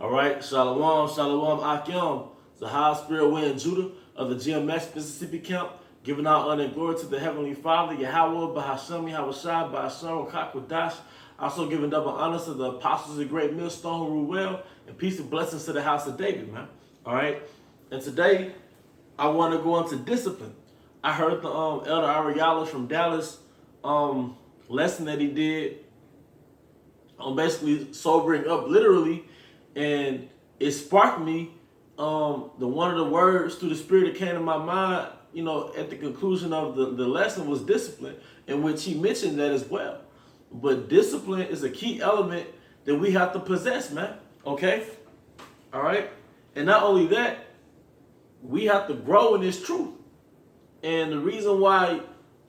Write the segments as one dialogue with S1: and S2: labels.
S1: All right, Shalom, Shalom, Akim, the high spirit way in Judah of the GMX Mississippi camp, giving out honor and glory to the Heavenly Father, Yahweh, Bahashem, Yahushua, Bahashem, Kakwadash. Also giving double honors to the apostles of Great Millstone who rule well, and peace and blessings to the house of David, man. All right, and today I want to go into discipline. I heard the Elder Ariala from Dallas lesson that he did on basically sobering up literally, and it sparked me. The one of the words through the spirit that came to my mind, you know, at the conclusion of the lesson was discipline, in which he mentioned that as well. But discipline is a key element that we have to possess, man. Okay? All right? And not only that, we have to grow in this truth. And the reason why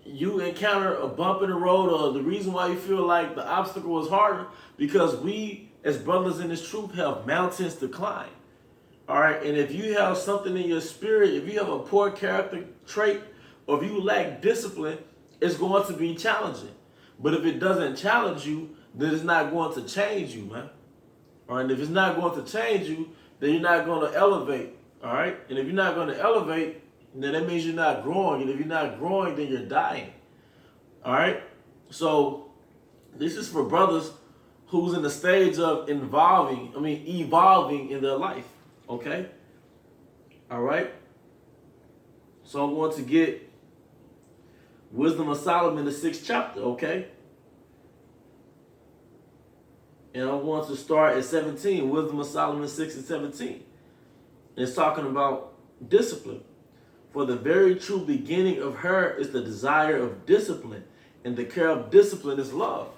S1: you encounter a bump in the road, or the reason why you feel like the obstacle is harder, because we as brothers in this truth have mountains to climb. All right, and if you have something in your spirit, if you have a poor character trait, or if you lack discipline, it's going to be challenging. But if it doesn't challenge you, then it's not going to change you, man. All right, and if it's not going to change you, then you're not going to elevate. All right, and if you're not going to elevate, then that means you're not growing. And if you're not growing, then you're dying. All right, so this is for brothers who's in the stage of evolving in their life. Okay? All right? So I'm going to get Wisdom of Solomon, the 6th chapter, okay? And I'm going to start at 17, Wisdom of Solomon 6 and 17. It's talking about discipline. For the very true beginning of her is the desire of discipline, and the care of discipline is love.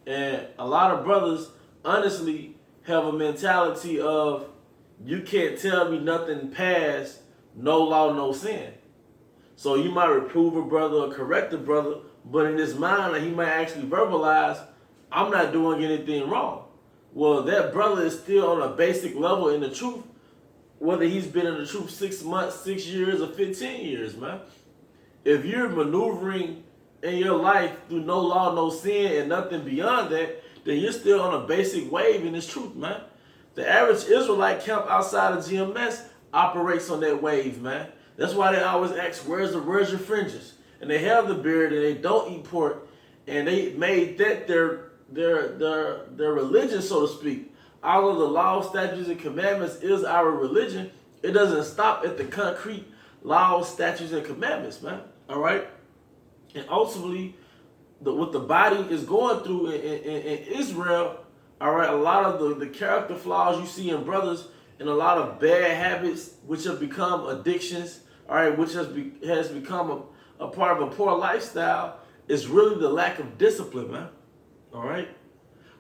S1: And a lot of brothers honestly have a mentality of, you can't tell me nothing past no law, no sin. So you might reprove a brother or correct a brother, but in his mind, he might actually verbalize, I'm not doing anything wrong. Well, that brother is still on a basic level in the truth, whether he's been in the truth 6 months, 6 years, or 15 years, man. If you're maneuvering in your life through no law, no sin, and nothing beyond that, then you're still on a basic wave in this truth, man. The average Israelite camp outside of GMS operates on that wave, man. That's why they always ask, where's your fringes? And they have the beard and they don't eat pork, and they made that their religion, so to speak. All of the laws, statutes, and commandments is our religion. It doesn't stop at the concrete laws, statutes, and commandments, man. All right? And ultimately, what the body is going through in Israel, all right, a lot of the character flaws you see in brothers, and a lot of bad habits which have become addictions, all right, which has become a part of a poor lifestyle, is really the lack of discipline, man. All right?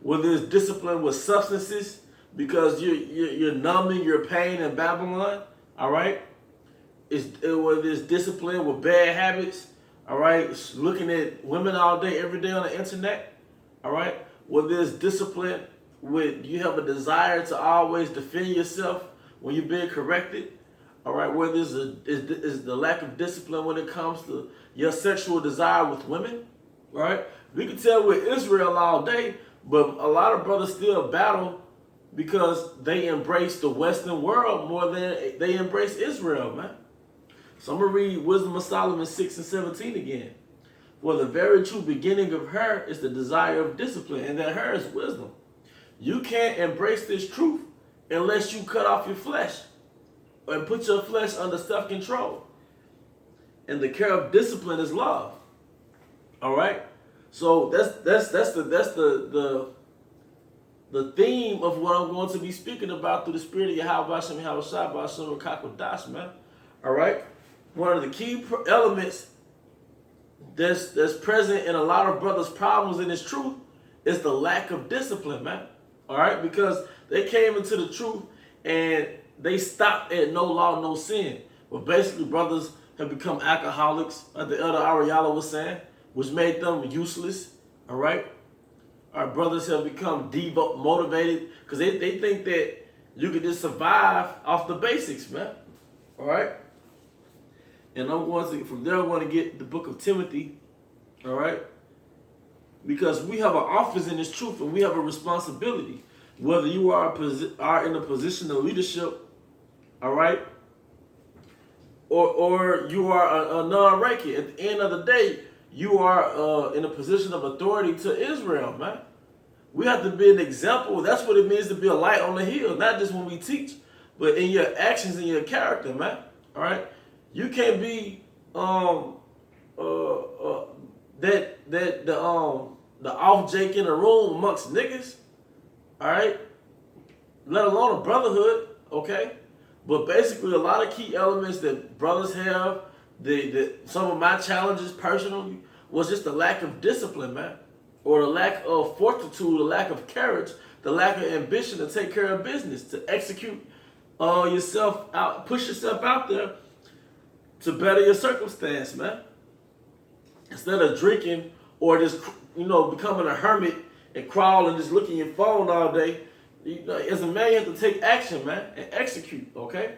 S1: Whether it's discipline with substances, because you're numbing your pain in Babylon, all right? Whether it's discipline with bad habits, all right? It's looking at women all day, every day on the internet, all right? Whether it's discipline with you have a desire to always defend yourself when you're being corrected, all right? Whether it's the lack of discipline when it comes to your sexual desire with women, right? We can tell with Israel all day, but a lot of brothers still battle because they embrace the Western world more than they embrace Israel, man. So I'm going to read Wisdom of Solomon 6 and 17 again. For the very true beginning of her is the desire of discipline, and that her is wisdom. You can't embrace this truth unless you cut off your flesh and put your flesh under self-control. And the care of discipline is love. All right? So that's the theme of what I'm going to be speaking about through the spirit of Yahweh Hashem Yahushua B'Hashem Kakwadash, man. All right? One of the key elements that's present in a lot of brothers' problems in this truth is the lack of discipline, man. All right? Because they came into the truth and they stopped at no law, no sin. But basically, brothers have become alcoholics, like the Elder Ariala was saying, which made them useless. All right? Our brothers have become demotivated because they think that you can just survive off the basics, man. All right? And from there, I'm going to get the book of Timothy. All right? Because we have an office in this truth and we have a responsibility. whether you are in a position of leadership, all right, or you are a non-ranking. At the end of the day, you are in a position of authority to Israel, man. We have to be an example. That's what it means to be a light on the hill, not just when we teach, but in your actions and your character, man. All right, you can't be the off Jake in the room amongst niggas, all right, let alone a brotherhood, okay. But basically, a lot of key elements that brothers have, some of my challenges personally was just the lack of discipline, man, or the lack of fortitude, the lack of courage, the lack of ambition to take care of business, to execute yourself out, push yourself out there to better your circumstance, man. Instead of drinking or just, becoming a hermit and crawl and just look at your phone all day, as a man, you have to take action, man, and execute, okay?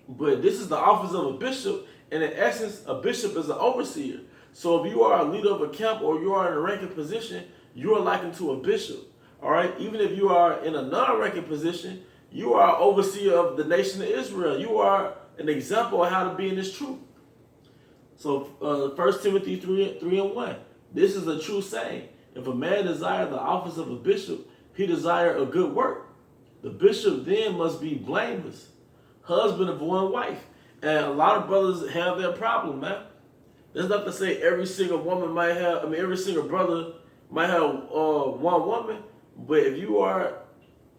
S1: But this is the office of a bishop, and in essence, a bishop is an overseer. So if you are a leader of a camp or you are in a ranking position, you are likened to a bishop, all right? Even if you are in a non-ranking position, you are an overseer of the nation of Israel. You are an example of how to be in this truth. So 1 Timothy 3:1, this is a true saying. If a man desire the office of a bishop, he desire a good work. The bishop then must be blameless, husband of one wife. And a lot of brothers have that problem, man. That's not to say every single woman might have, every single brother might have one woman. But if you are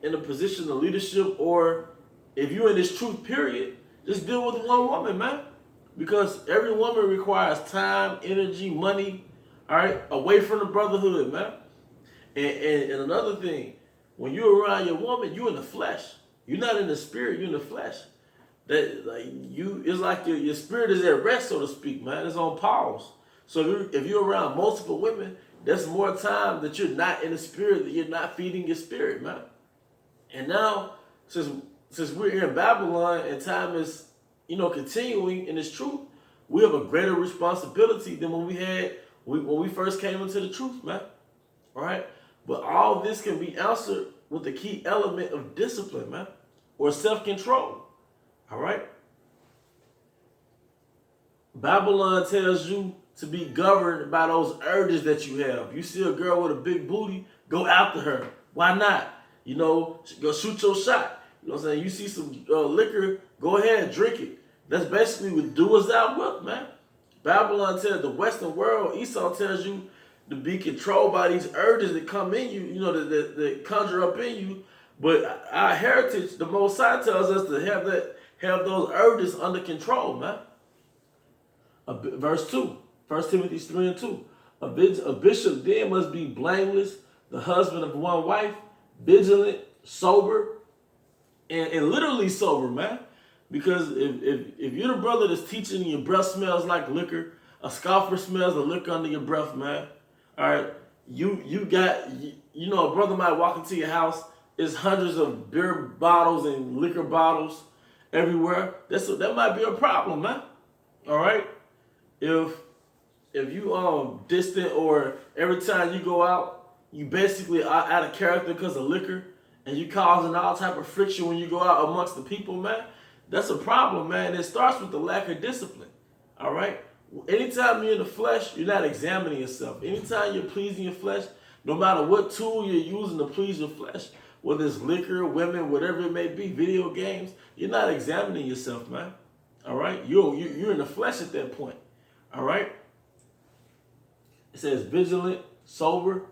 S1: in a position of leadership, or if you're in this truth period, just deal with one woman, man. Because every woman requires time, energy, money, all right, away from the brotherhood, man. And another thing, when you're around your woman, you're in the flesh. You're not in the spirit, you're in the flesh. It's like your spirit is at rest, so to speak, man. It's on pause. So if you're around multiple women, that's more time that you're not in the spirit, that you're not feeding your spirit, man. And now, since we're here in Babylon and time is, continuing in its truth, we have a greater responsibility than when we first came into the truth, man. All right? But all this can be answered with the key element of discipline, man, or self-control. All right? Babylon tells you to be governed by those urges that you have. You see a girl with a big booty, go after her. Why not? Go shoot your shot. You know what I'm saying? You see some liquor, go ahead, drink it. That's basically what do as thou wilt, man. Babylon tells the Western world, Esau tells you to be controlled by these urges that come in you, that conjure up in you. But our heritage, the Most High tells us to have those urges under control, man. Verse 2, 1 Timothy 3:2. A bishop then must be blameless, the husband of one wife, vigilant, sober, and literally sober, man. Because if you're the brother that's teaching and your breath smells like liquor, a scoffer smells the liquor under your breath, man. All right, you got, a brother might walk into your house, there's hundreds of beer bottles and liquor bottles everywhere. That might be a problem, man. All right, if you distant, or every time you go out, you basically are out of character because of liquor, and you causing all type of friction when you go out amongst the people, man, that's a problem, man. It starts with the lack of discipline, all right? Anytime you're in the flesh, you're not examining yourself. Anytime you're pleasing your flesh, no matter what tool you're using to please your flesh, whether it's liquor, women, whatever it may be, video games, you're not examining yourself, man, all right? You're in the flesh at that point, all right? It says vigilant, sober,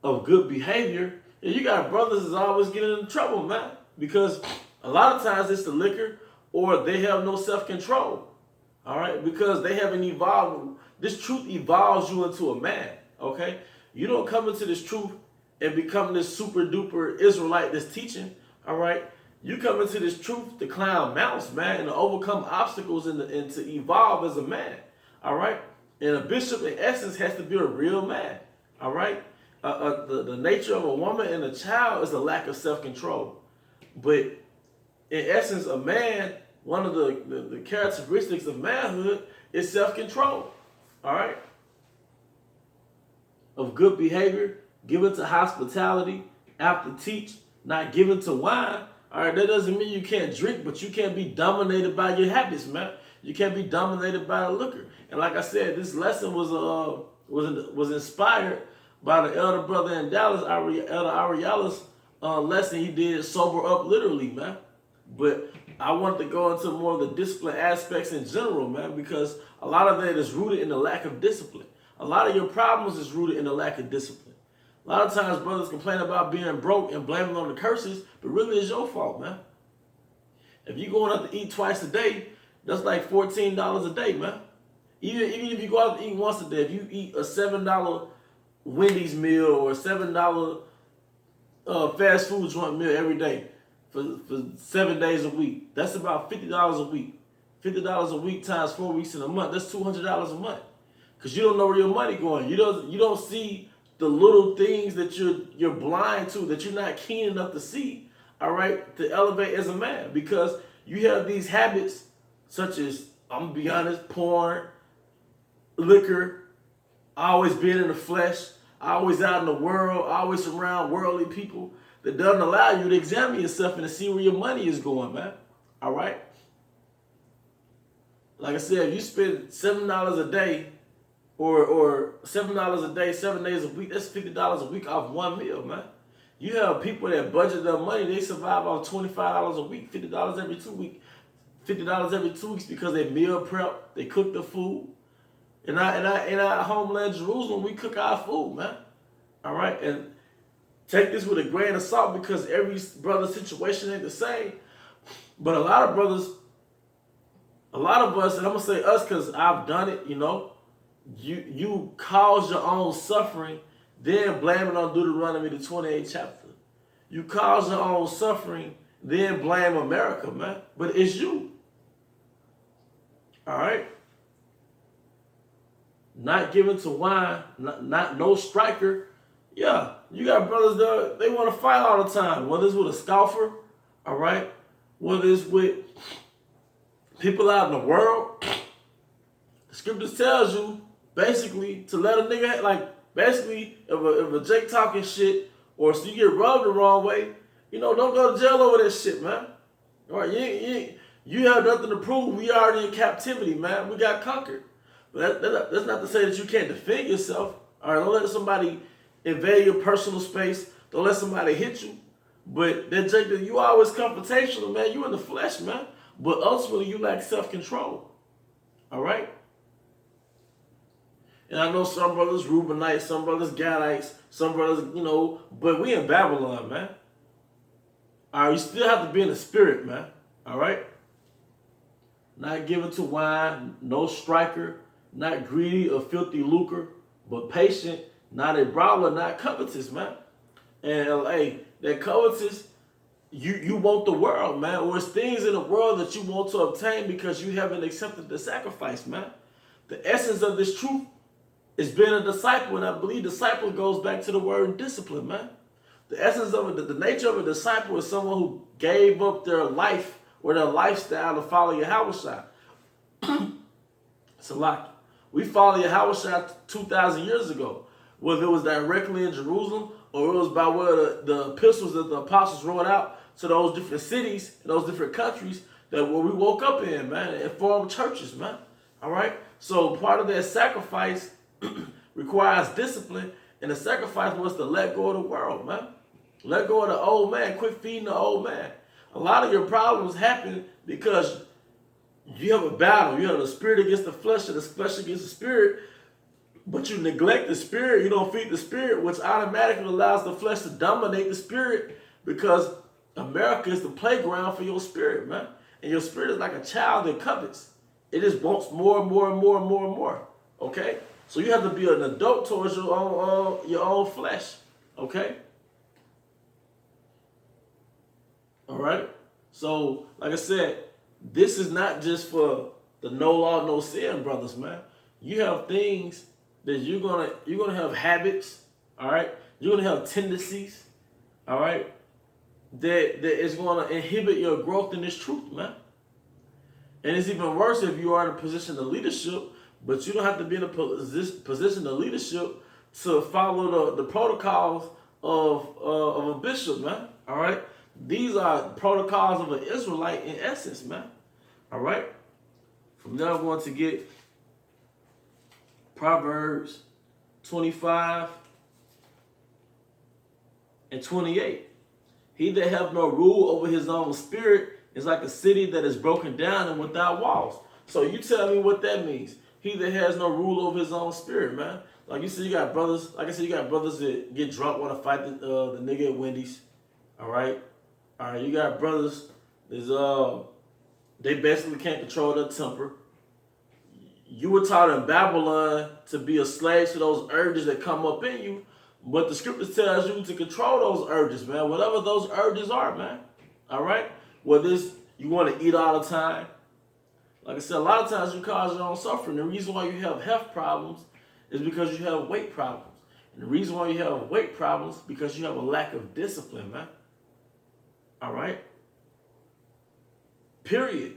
S1: of good behavior. And you got brothers that's always getting into trouble, man, because a lot of times it's the liquor, or they have no self-control, all right, because they haven't evolved. This truth evolves you into a man, okay? You don't come into this truth and become this super duper Israelite that's teaching, all right? You come into this truth to climb mountains, man, and to overcome obstacles and to evolve as a man, all right? And a bishop, in essence, has to be a real man, all right? The nature of a woman and a child is a lack of self-control. But in essence, a man, one of the characteristics of manhood is self-control, all right? Of good behavior, given to hospitality, after teach, not given to wine. All right, that doesn't mean you can't drink, but you can't be dominated by your habits, man. You can't be dominated by the liquor. And like I said, this lesson was inspired by the elder brother in Dallas, Elder Ariela's lesson he did, Sober Up, literally, man. But I wanted to go into more of the discipline aspects in general, man, because a lot of that is rooted in the lack of discipline. A lot of your problems is rooted in the lack of discipline. A lot of times brothers complain about being broke and blaming on the curses, but really it's your fault, man. If you're going out to eat twice a day, that's like $14 a day, man. Even if you go out to eat once a day, if you eat a $7 Wendy's meal or a $7 fast food joint meal every day for 7 days a week, that's about $50 a week. $50 a week times 4 weeks in a month, that's $200 a month. Because you don't know where your money going. You don't see the little things that you're blind to, that you're not keen enough to see, all right, to elevate as a man. Because you have these habits such as, I'm going to be honest, porn, liquor, always being in the flesh, always out in the world, always around worldly people, that doesn't allow you to examine yourself and to see where your money is going, man. All right? Like I said, if you spend $7 a day or $7 a day, 7 days a week, that's $50 a week off one meal, man. You have people that budget their money, they survive off $25 a week, $50 every 2 weeks. $50 every 2 weeks because they meal prep, they cook the food. In our homeland, Jerusalem, we cook our food, man. All right? And take this with a grain of salt because every brother's situation ain't the same. But a lot of brothers, a lot of us, and I'm going to say us because I've done it, you know, you cause your own suffering, then blame it on Deuteronomy, the 28th chapter. You cause your own suffering, then blame America, man. But it's you. All right? Not given to wine, not no striker. Yeah, you got brothers that they want to fight all the time, whether it's with a scoffer, all right? Whether it's with people out in the world. The scriptures tells you basically to let a nigga, like, basically if a Jake talking shit or so you get rubbed the wrong way, you know, don't go to jail over that shit, man. All right, you have nothing to prove. We already in captivity, man. We got conquered. But that's not to say that you can't defend yourself. All right, don't let somebody invade your personal space. Don't let somebody hit you. But that Jake, you always confrontational, man. You in the flesh, man. But ultimately, you lack self-control. All right? And I know some brothers Reubenites, some brothers Gadites, some brothers, you know, but we in Babylon, man. All right, you still have to be in the spirit, man. All right? Not given to wine, no striker, not greedy or filthy lucre, but patient, not a brawler, not covetous, man. And hey, that covetous, you want the world, man, or it's things in the world that you want to obtain because you haven't accepted the sacrifice, man. The essence of this truth is being a disciple, and I believe disciple goes back to the word discipline, man. The essence of it, the nature of a disciple is someone who gave up their life or their lifestyle to follow Yahushua. It's a lot. We followed Yahushua 2,000 years ago, whether it was directly in Jerusalem or it was by where the epistles that the apostles wrote out to those different cities and those different countries that where we woke up in, man, and formed churches, man. All right? So part of that sacrifice requires discipline, and the sacrifice was to let go of the world, man. Let go of the old man. Quit feeding the old man. A lot of your problems happen because you have a battle. You have the spirit against the flesh and the flesh against the spirit, but you neglect the spirit. You don't feed the spirit, which automatically allows the flesh to dominate the spirit because America is the playground for your spirit, man. And your spirit is like a child that covets. It just wants more and more and more and more and more, okay? So you have to be an adult towards your own flesh, okay? All right? So, like I said, this is not just for the no law, no sin, brothers, man. You have things that you're gonna have habits, all right? You're gonna have tendencies, all right, that is gonna inhibit your growth in this truth, man. And it's even worse if you are in a position of leadership, but you don't have to be in a position of leadership to follow the protocols of a bishop, man. All right. These are protocols of an Israelite in essence, man. All right. From there, I'm going to get Proverbs 25 and 28. He that hath no rule over his own spirit is like a city that is broken down and without walls. So you tell me what that means. He that has no rule over his own spirit, man. Like you said, you got brothers. Like I said, you got brothers that get drunk, want to fight the nigga at Wendy's. All right. You got brothers. They basically can't control their temper. You were taught in Babylon to be a slave to those urges that come up in you, but the scriptures tells you to control those urges, man. Whatever those urges are, man. All right. Whether it's you want to eat all the time. Like I said, a lot of times you cause your own suffering. The reason why you have health problems is because you have weight problems. And the reason why you have weight problems is because you have a lack of discipline, man. All right? Period.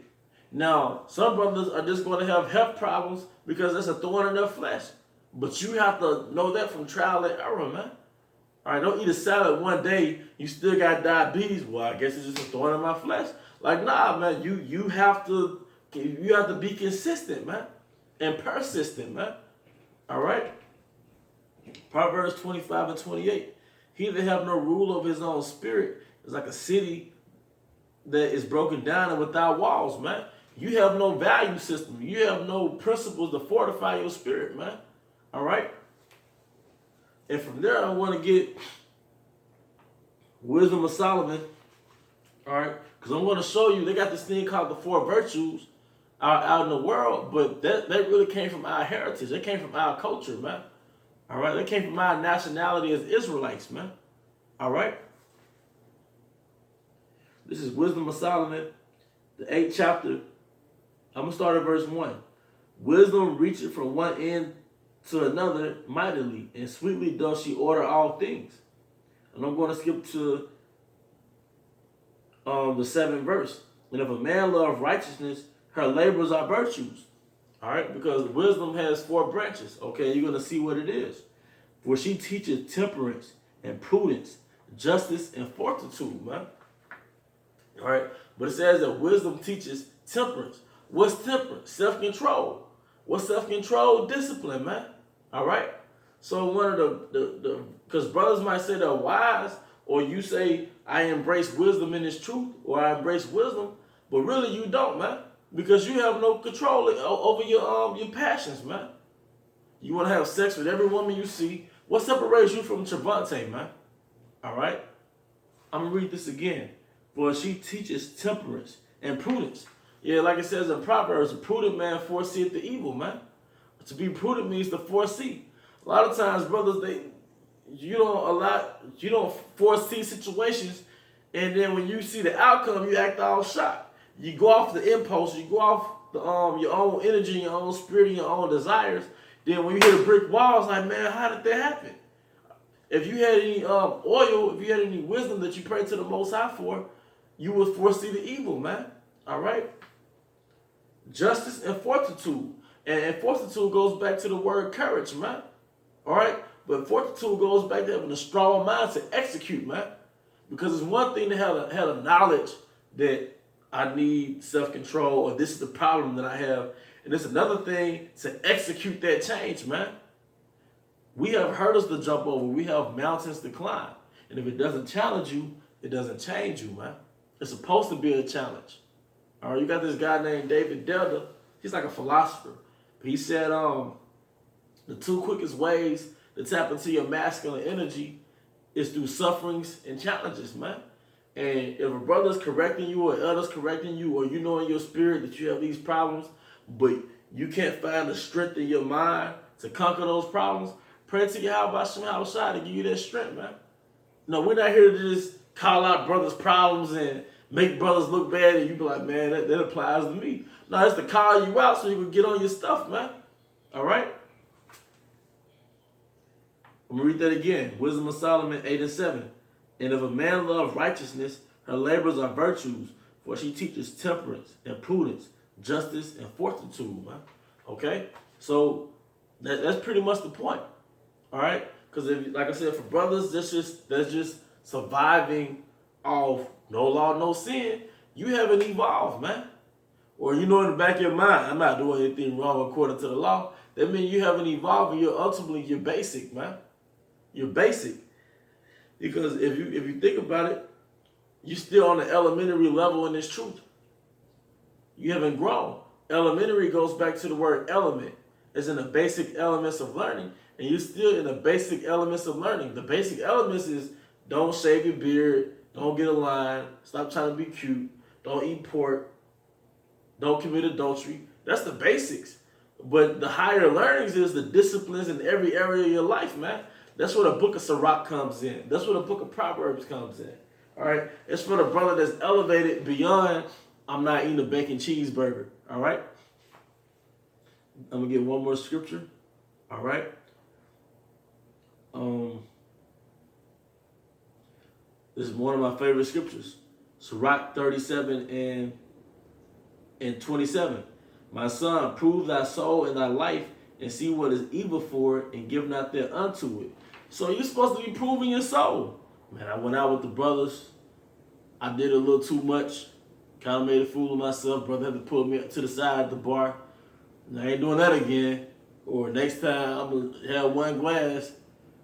S1: Now, some brothers are just going to have health problems because that's a thorn in their flesh. But you have to know that from trial and error, man. All right, don't eat a salad one day, you still got diabetes. Well, I guess it's just a thorn in my flesh. Like, nah, man, you have to be consistent, man, and persistent, man. All right? Proverbs 25 and 28. He that have no rule of his own spirit is like a city that is broken down and without walls, man. You have no value system. You have no principles to fortify your spirit, man. All right? And from there, I want to get Wisdom of Solomon. All right? Because I'm going to show you, they got this thing called the four virtues out in the world, but that really came from our heritage. It came from our culture, man. All right? That came from our nationality as Israelites, man. All right? This is Wisdom of Solomon, the 8th chapter. I'm going to start at verse 1. Wisdom reacheth from one end to another mightily, and sweetly does she order all things. And I'm going to skip to the 7th verse. And if a man love righteousness, her labors are virtues. All right, because wisdom has 4 branches. Okay, you're going to see what it is. For she teaches temperance and prudence, justice and fortitude, man. All right, but it says that wisdom teaches temperance. What's temperance? Self-control. What's self-control? Discipline, man. All right. So one of the because brothers might say they're wise, or you say I embrace wisdom in its truth, or I embrace wisdom, but really you don't, man, because you have no control over your passions, man. You want to have sex with every woman you see. What separates you from Trevante, man? All right. I'm gonna read this again. For she teaches temperance and prudence. Yeah, like it says in Proverbs, a prudent man foreseeth the evil, man. To be prudent means to foresee. A lot of times, brothers, you don't foresee situations, and then when you see the outcome, you act all shocked. You go off the impulse, you go off the your own energy, your own spirit, and your own desires. Then when you hit a brick wall, it's like, man, how did that happen? If you had any oil, if you had any wisdom that you pray to the Most High for, you would foresee the evil, man. All right? Justice and fortitude. And fortitude goes back to the word courage, man. All right? But fortitude goes back to having a strong mind to execute, man. Because it's one thing to have a knowledge that I need self-control, or this is the problem that I have. And it's another thing to execute that change, man. We have hurdles to jump over. We have mountains to climb. And if it doesn't challenge you, it doesn't change you, man. It's supposed to be a challenge. All right, you got this guy named David Delta. He's like a philosopher. He said the 2 quickest ways to tap into your masculine energy is through sufferings and challenges, man. And if a brother's correcting you, or elder's correcting you, or you know in your spirit that you have these problems, but you can't find the strength in your mind to conquer those problems, pray to Yahweh Shai to give you that strength, man. No, we're not here to just call out brothers' problems and make brothers look bad, and you be like, man, that applies to me. No, it's to call you out so you can get on your stuff, man. All right? I'm going to read that again. Wisdom of Solomon 8 and 7. And if a man love righteousness, her labors are virtues, for she teaches temperance and prudence, justice and fortitude, man. Okay? So that's pretty much the point. All right? Because if, like I said, for brothers, that's just surviving off no law, no sin. You haven't evolved, man. Or you know in the back of your mind, I'm not doing anything wrong according to the law. That means you haven't evolved, and you're basic, man. You're basic. Because if you think about it, you're still on the elementary level in this truth. You haven't grown. Elementary goes back to the word element. It's in the basic elements of learning, and you're still in the basic elements of learning. The basic elements is don't shave your beard, don't get a line, stop trying to be cute, don't eat pork, don't commit adultery. That's the basics. But the higher learnings is the disciplines in every area of your life, man. That's where the book of Sirach comes in. That's where the book of Proverbs comes in. All right? It's for the brother that's elevated beyond I'm not eating a bacon cheeseburger. All right? I'm going to get one more scripture. All right? This is one of my favorite scriptures. Sirach 37 and 27. My son, prove thy soul and thy life, and see what is evil for it, and give not thereunto unto it. So you're supposed to be proving your soul. Man, I went out with the brothers. I did a little too much. Kind of made a fool of myself. Brother had to pull me up to the side of the bar. And I ain't doing that again. Or next time I'm going to have one glass.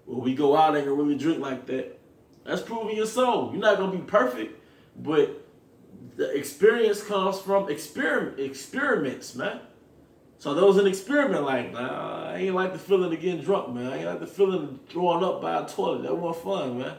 S1: Or we go out and really drink like that. That's proving your soul. You're not going to be perfect. But the experience comes from experiments, man. So there was an experiment like, nah, I ain't like the feeling of getting drunk, man. I ain't like the feeling of throwing up by a toilet. That wasn't fun, man.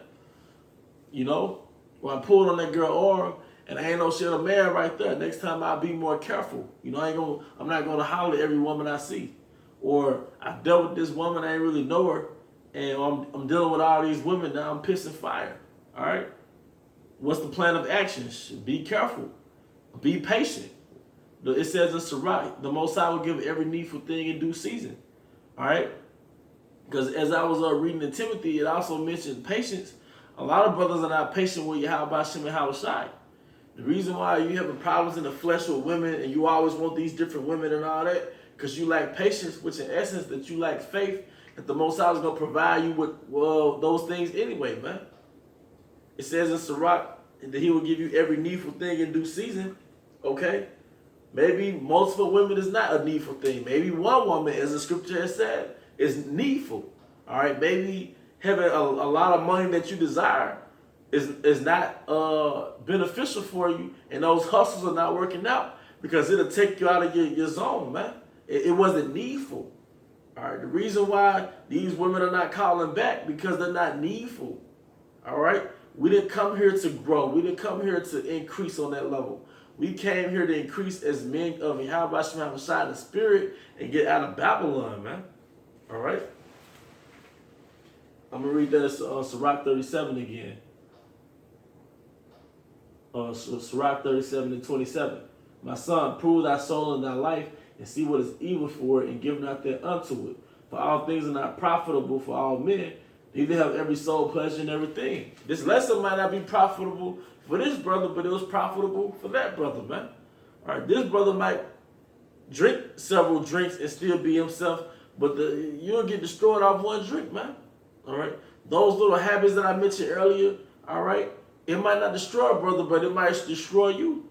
S1: You know? When I pulled on that girl's arm, and I ain't no shit a man right there. Next time I'll be more careful. You know, I'm not gonna holler at every woman I see. Or I dealt with this woman, I ain't really know her, and I'm dealing with all these women now, I'm pissing fire. All right? What's the plan of action? Be careful. Be patient. It says in Sirach, the Most High will give every needful thing in due season. All right? Because as I was reading in Timothy, it also mentioned patience. A lot of brothers are not patient with Yahweh Shem and Hawashai. The reason why you having problems in the flesh with women and you always want these different women and all that, because you lack patience, which in essence that you lack faith that the Most High is going to provide you with those things anyway, man. It says in Sirach that he will give you every needful thing in due season, okay? Maybe multiple women is not a needful thing. Maybe one woman, as the scripture has said, is needful, all right? Maybe having a lot of money that you desire is not beneficial for you, and those hustles are not working out because it'll take you out of your zone, man. It wasn't needful. All right. The reason why these women are not calling back because they're not needful. All right. We didn't come here to grow. We didn't come here to increase on that level. We came here to increase as men of Yahweh Shem Hawashai in the spirit and get out of Babylon, man. All right. I'm gonna read that as Sirach 37 again. Sirach 37 and 27. My son, prove thy soul and thy life, and see what is evil for it, and give not thereunto it. For all things are not profitable for all men, neither have every soul pleasure in everything. This lesson might not be profitable for this brother, but it was profitable for that brother, man. All right, this brother might drink several drinks and still be himself, but you'll get destroyed off one drink, man. All right, those little habits that I mentioned earlier, all right, it might not destroy a brother, but it might destroy you.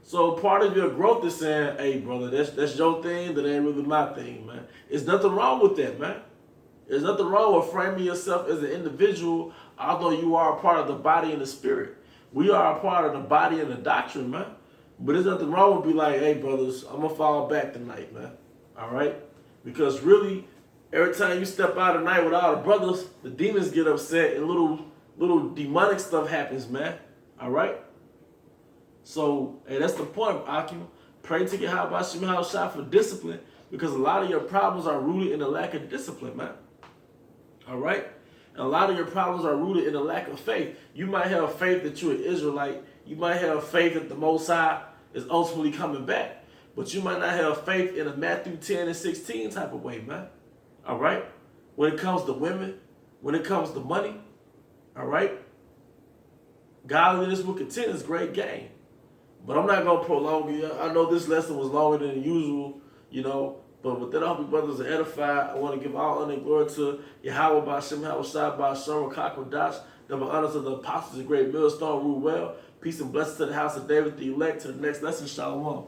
S1: So part of your growth is saying, hey, brother, that's your thing, that ain't really my thing, man. There's nothing wrong with that, man. There's nothing wrong with framing yourself as an individual, although you are a part of the body and the spirit. We are a part of the body and the doctrine, man. But there's nothing wrong with be like, hey, brothers, I'm going to fall back tonight, man. All right? Because really, every time you step out at night with all the brothers, the demons get upset and little demonic stuff happens, man. All right? So, hey, that's the point, Akim. Pray to Yahweh Shem Hawashai for discipline, because a lot of your problems are rooted in a lack of discipline, man. All right? And a lot of your problems are rooted in a lack of faith. You might have faith that you're an Israelite. You might have faith that the Most High is ultimately coming back. But you might not have faith in a Matthew 10 and 16 type of way, man. All right? When it comes to women, when it comes to money, all right? Godliness with content is great gain. But I'm not going to prolong it. I know this lesson was longer than usual, you know, But with that, I hope you brothers are edified. I want to give all honor and glory to Yahweh by Shem Hawashai by Shem Rakakwadash. Double honor to the apostles of great millstone rule well. Peace and blessings to the house of David, the elect. To the next lesson, Shalom.